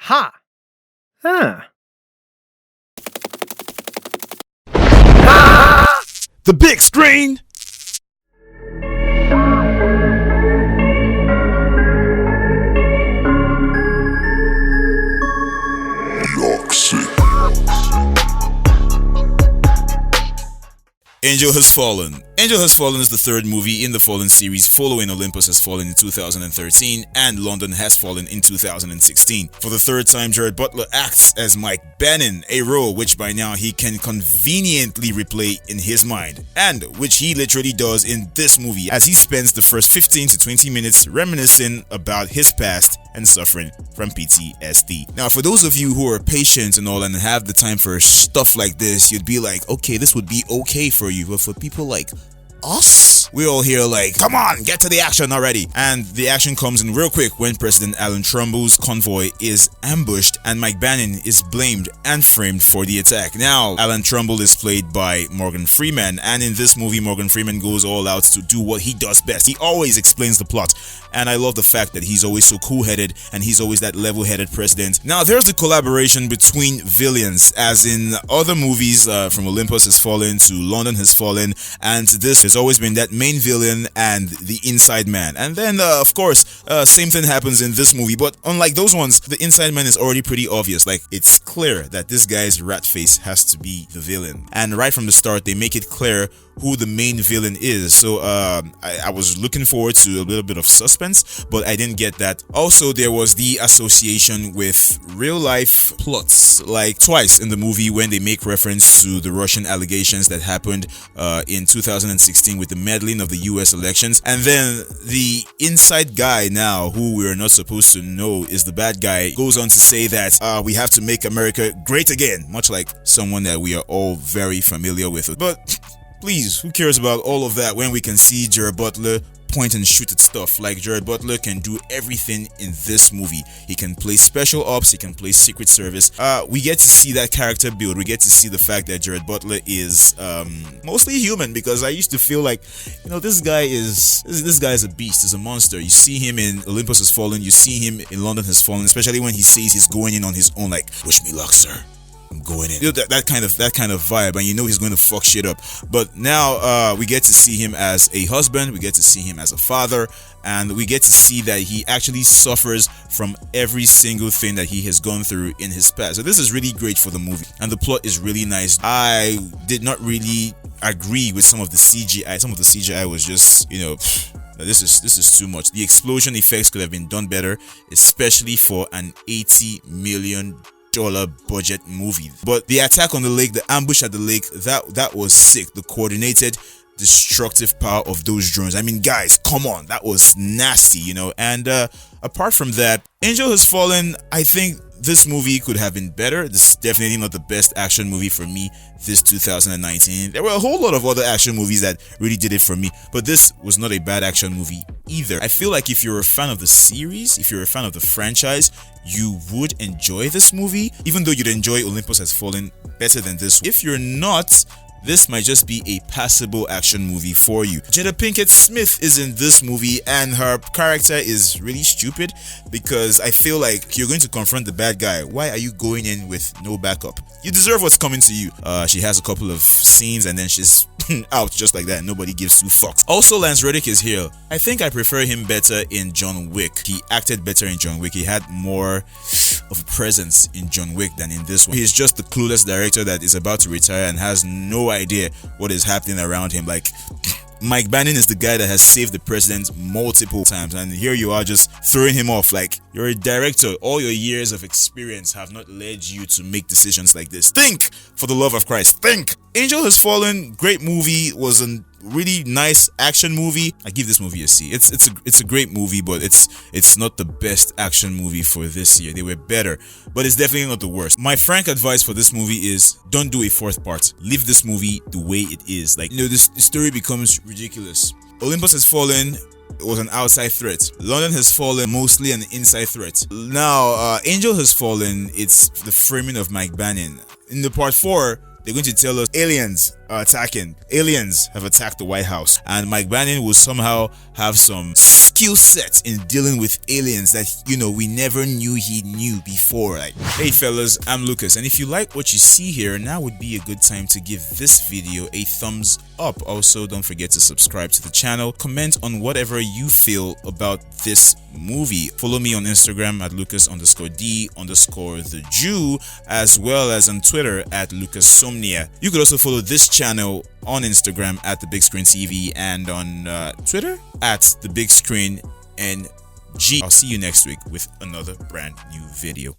Ha! Huh. The big screen! Angel Has Fallen. Angel Has Fallen is the third movie in the Fallen series following Olympus Has Fallen in 2013 and London Has Fallen in 2016. For the third time, Gerard Butler acts as Mike Bannon, a role which by now he can conveniently replay in his mind, and which he literally does in this movie as he spends the first 15 to 20 minutes reminiscing about his past and suffering from PTSD. Now, for those of you who are patient and all and have the time for stuff like this, you'd be like, okay, this would be okay for you, but for people like us, we all here like, come on, get to the action already. And the action comes in real quick when President Allan Trumbull's convoy is ambushed and Mike Bannon is blamed and framed for the attack. Now, Allan Trumbull is played by Morgan Freeman, and in this movie, Morgan Freeman goes all out to do what he does best. He always explains the plot, and I love the fact that he's always so cool-headed and he's always that level-headed president. Now, there's the collaboration between villains, as in other movies from Olympus Has Fallen to London Has Fallen, and to this, there's always been that main villain and the inside man. And then, of course, same thing happens in this movie, but unlike those ones, the inside man is already pretty obvious. Like, it's clear that this guy's rat face has to be the villain. And right from the start, they make it clear who the main villain is. So I was looking forward to a little bit of suspense, but I didn't get that. Also, there was the association with real life plots, like twice in the movie when they make reference to the Russian allegations that happened in 2016 with the meddling of the US elections. And then the inside guy now, who we're not supposed to know is the bad guy, goes on to say that we have to make America great again, much like someone that we are all very familiar with. But please, who cares about all of that when we can see Gerard Butler point and shoot at stuff? Like, Gerard Butler can do everything in this movie. He can play special ops, he can play Secret Service. We get to see that character build. We get to see the fact that Gerard Butler is mostly human, because I used to feel like, you know, this guy is a beast, is a monster. You see him in Olympus Has Fallen, you see him in London Has Fallen, especially when he says he's going in on his own, like, wish me luck, sir, I'm going in. You know, that kind of vibe, and you know he's going to fuck shit up. But now we get to see him as a husband, we get to see him as a father, and we get to see that he actually suffers from every single thing that he has gone through in his past. So this is really great for the movie, and the plot is really nice. I did not really agree with some of the CGI. Some of the CGI was just, you know, this is too much. The explosion effects could have been done better, especially for an $80 million budget movie. But the attack on the lake, the ambush at the lake, that was sick. The coordinated destructive power of those drones, I mean, guys, come on, that was nasty, you know. And apart from that, Angel Has Fallen, I think this movie could have been better. This is definitely not the best action movie for me this 2019. There were a whole lot of other action movies that really did it for me, but this was not a bad action movie either. I feel like if you're a fan of the series, if you're a fan of the franchise, you would enjoy this movie, even though you'd enjoy Olympus Has Fallen better than this. If you're not, this might just be a passable action movie for you. Jada Pinkett-Smith is in this movie, and her character is really stupid, because I feel like you're going to confront the bad guy. Why are you going in with no backup? You deserve what's coming to you. She has a couple of scenes and then she's out just like that. Nobody gives two fucks. Also, Lance Reddick is here. I think I prefer him better in John Wick. He acted better in John Wick. He had more of a presence in John Wick than in this one. He's just the clueless director that is about to retire and has no idea what is happening around him. Like, Mike Bannon is the guy that has saved the president multiple times, and here you are just throwing him off like you're a director. All your years of experience have not led you to make decisions like this. Think, for the love of Christ, think. Angel Has Fallen, great movie, was a really nice action movie. I give this movie a C. It's a great movie, but it's not the best action movie for this year. They were better, but it's definitely not the worst. My frank advice for this movie is don't do a fourth part. Leave this movie the way it is. Like, you know, the story becomes ridiculous. Olympus Has Fallen was an outside threat. London Has Fallen, mostly an inside threat. Now, Angel Has Fallen, it's the framing of Mike Bannon. In the part 4, they're going to tell us aliens are attacking. Aliens have attacked the White House, and Mike Bannon will somehow have some skill set in dealing with aliens that, we never knew he knew before. Like, hey fellas, I'm Lucas, and if you like what you see here, now would be a good time to give this video a thumbs up. Also, don't forget to subscribe to the channel, comment on whatever you feel about this movie. Follow me on Instagram at Lucas_D_the Jew, as well as on Twitter at LucasSomnia. You could also follow this channel on Instagram at The Big Screen TV and on Twitter at The Big Screen NG. I'll see you next week with another brand new video.